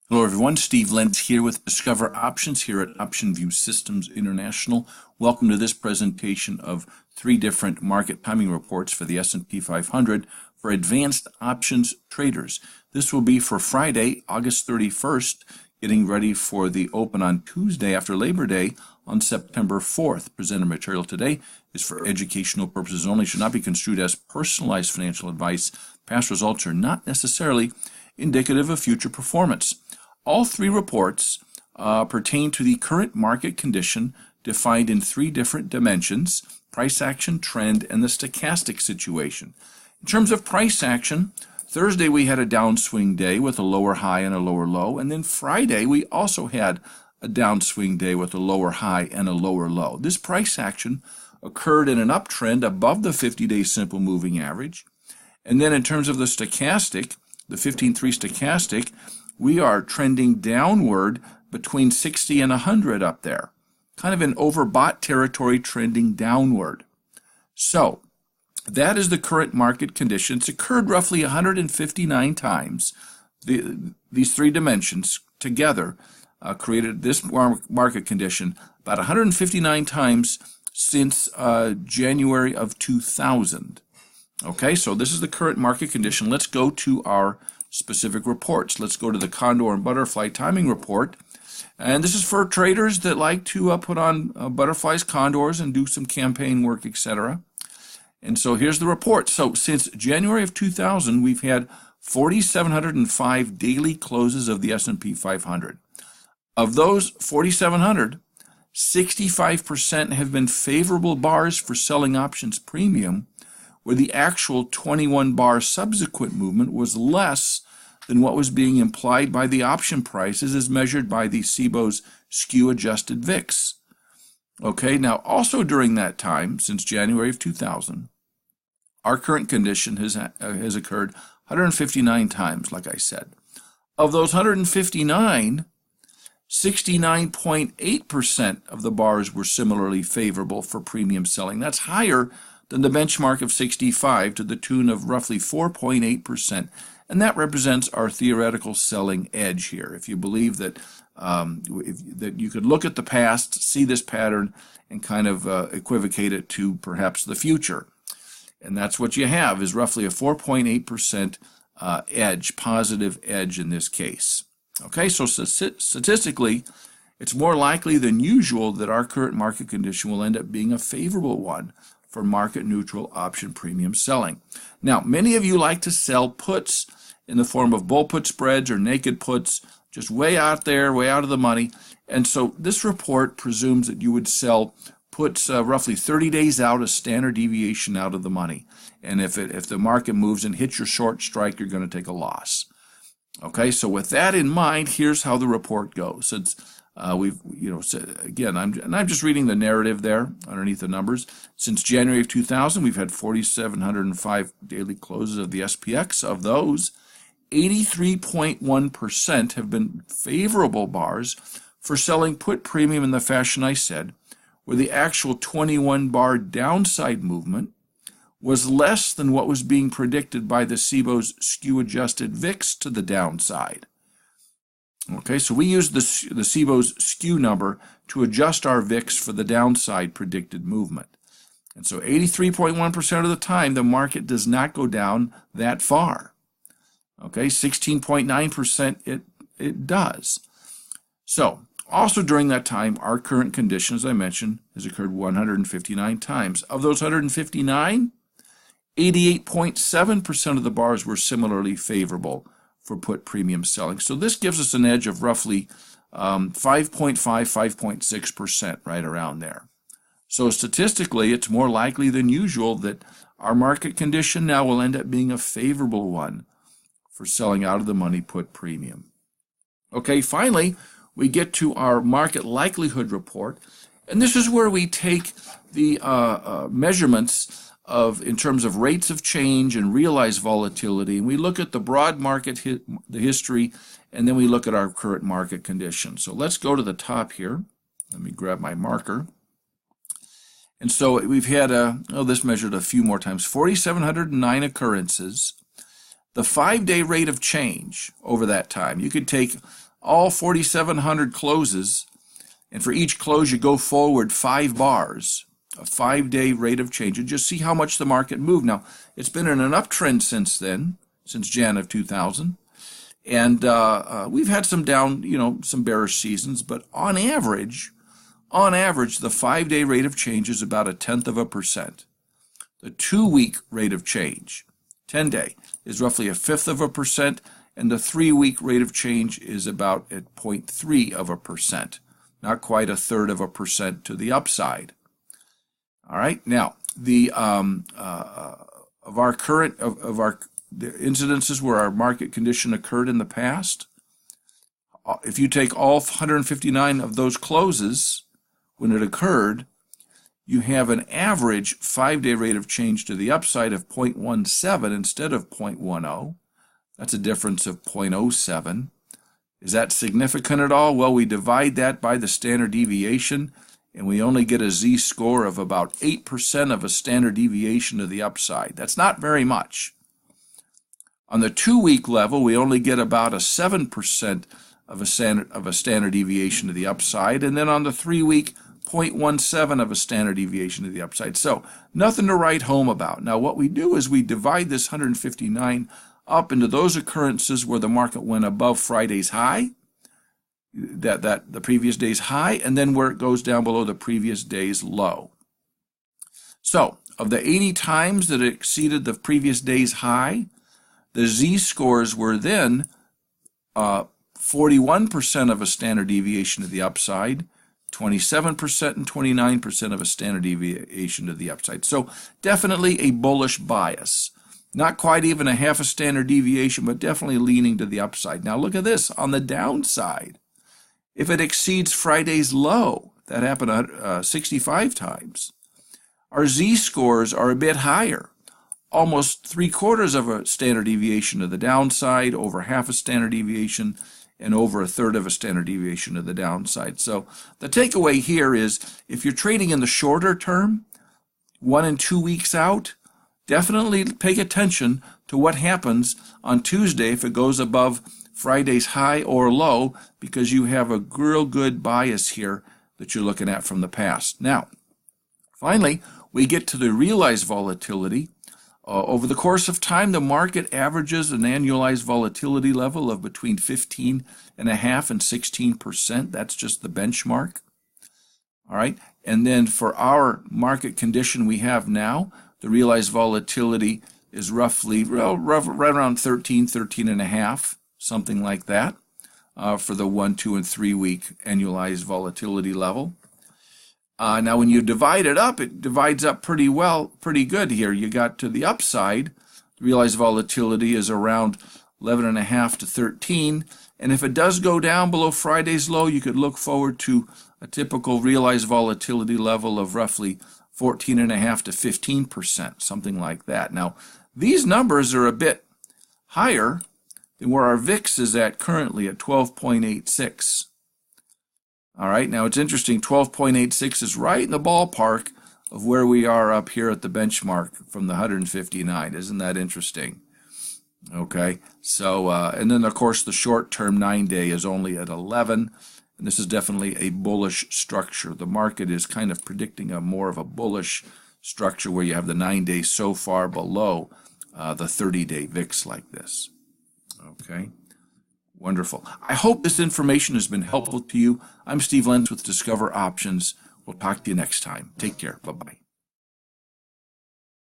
Hello everyone, Steve Lentz here with Discover Options here at OptionView Systems International. Welcome to this presentation of three different market timing reports for the S&P 500 for advanced options traders. This will be for Friday, August 31st, getting ready for the open on Tuesday after Labor Day on September 4th. Presented material today is for educational purposes only, should not be construed as personalized financial advice. Past results are not necessarily indicative of future performance. All three reports pertain to the current market condition defined in three different dimensions: price action, trend, and the stochastic situation. In terms of price action, Thursday we had a downswing day with a lower high and a lower low, and then Friday we also had a downswing day with a lower high and a lower low. This price action occurred in an uptrend above the 50-day simple moving average. And then in terms of the stochastic, the 15-3 stochastic, we are trending downward between 60 and 100 up there. Kind of an overbought territory trending downward. So that is the current market condition. It's occurred roughly 159 times. These three dimensions together created this market condition about 159 times since January of 2000. Okay, so this is the current market condition. Let's go to our specific reports. Let's go to the Condor and Butterfly timing report. And this is for traders that like to put on butterflies, condors, and do some campaign work, etc. And so here's the report. So since January of 2000, we've had 4,705 daily closes of the S&P 500. Of those 4,700, 65% have been favorable bars for selling options premium, where the actual 21-bar subsequent movement was less than what was being implied by the option prices as measured by the SIBO's skew-adjusted VIX. Okay, now also during that time, since January of 2000, our current condition has occurred 159 times, like I said. Of those 159, 69.8% of the bars were similarly favorable for premium selling. That's higher than the benchmark of 65 to the tune of roughly 4.8%. And that represents our theoretical selling edge here. If you believe that that you could look at the past, see this pattern, and kind of equivocate it to perhaps the future. And that's what you have, is roughly a 4.8% edge, positive edge in this case. Okay, so statistically, it's more likely than usual that our current market condition will end up being a favorable one for market-neutral option premium selling. Now, many of you like to sell puts in the form of bull put spreads or naked puts, just way out there, way out of the money. And so this report presumes that you would sell puts roughly 30 days out, a standard deviation out of the money. And if the market moves and hits your short strike, you're going to take a loss. Okay, so with that in mind, here's how the report goes. It's again, I'm just reading the narrative there underneath the numbers. Since January of 2000, we've had 4,705 daily closes of the SPX. Of those, 83.1% have been favorable bars for selling put premium in the fashion I said, where the actual 21-bar downside movement was less than what was being predicted by the SIBO's skew-adjusted VIX to the downside. Okay, so we use the SIBO's skew number to adjust our VIX for the downside predicted movement. And so 83.1% of the time, the market does not go down that far. Okay, 16.9% it does. So also during that time, our current condition, as I mentioned, has occurred 159 times. Of those 159, 88.7% of the bars were similarly favorable for put premium selling. So this gives us an edge of roughly 5.6%, right around there. So statistically, it's more likely than usual that our market condition now will end up being a favorable one for selling out of the money put premium. Okay, finally, we get to our market likelihood report. And this is where we take the measurements in terms of rates of change and realized volatility, and we look at the broad market the history, and then we look at our current market condition. So let's go to the top here. Let me grab my marker. And so we've had this measured a few more times, 4,709 occurrences. The 5-day rate of change over that time, you could take all 4,700 closes, and for each close you go forward 5 bars, a 5-day rate of change, and just see how much the market moved. Now, it's been in an uptrend since then, since Jan of 2000, and we've had some down, some bearish seasons, but on average, the 5-day rate of change is about 0.1%. The 2-week rate of change, 10-day, is roughly 0.5%, and the 3-week rate of change is about at 0.3%, not quite 1/3% to the upside. All right, now the the incidences where our market condition occurred in the past, if you take all 159 of those closes when it occurred, you have an average 5-day rate of change to the upside of 0.17 instead of 0.10. That's a difference of 0.07. Is that significant at all? Well, we divide that by the standard deviation, and we only get a z-score of about 8% of a standard deviation to the upside. That's not very much. On the 2-week level, we only get about a 7% of a standard deviation to the upside, and then on the 3-week, 0.17 of a standard deviation to the upside. So nothing to write home about. Now what we do is we divide this 159 up into those occurrences where the market went above Friday's high, the previous day's high, and then where it goes down below the previous day's low. So of the 80 times that it exceeded the previous day's high, the z-scores were then 41% of a standard deviation to the upside, 27% and 29% of a standard deviation to the upside. So definitely a bullish bias. Not quite even a half a standard deviation, but definitely leaning to the upside. Now look at this on the downside. If it exceeds Friday's low, that happened 65 times, our z-scores are a bit higher. Almost 3/4 of a standard deviation to the downside, over half a standard deviation, and over 1/3 of a standard deviation to the downside. So the takeaway here is if you're trading in the shorter term, 1 and 2 weeks out, definitely pay attention to what happens on Tuesday if it goes above Friday's high or low, because you have a real good bias here that you're looking at from the past. Now, finally, we get to the realized volatility. Over the course of time, the market averages an annualized volatility level of between 15.5% and 16%. That's just the benchmark. All right. And then for our market condition we have now, the realized volatility is roughly right around 13.5, something like that, for the 1, 2, and 3 week annualized volatility level. Now when you divide it up, it divides up pretty good here. You got to the upside, the realized volatility is around 11.5 to 13, and if it does go down below Friday's low, you could look forward to a typical realized volatility level of roughly 14.5 to 15%, something like that. Now these numbers are a bit higher than where our VIX is at currently at 12.86. All right, now it's interesting, 12.86 is right in the ballpark of where we are up here at the benchmark from the 159. Isn't that interesting? Okay, so, and then of course the short-term 9-day is only at 11, and this is definitely a bullish structure. The market is kind of predicting more of a bullish structure where you have the 9-day so far below the 30-day VIX like this. Okay. Wonderful. I hope this information has been helpful to you. I'm Steve Lenz with Discover Options. We'll talk to you next time. Take care. Bye-bye.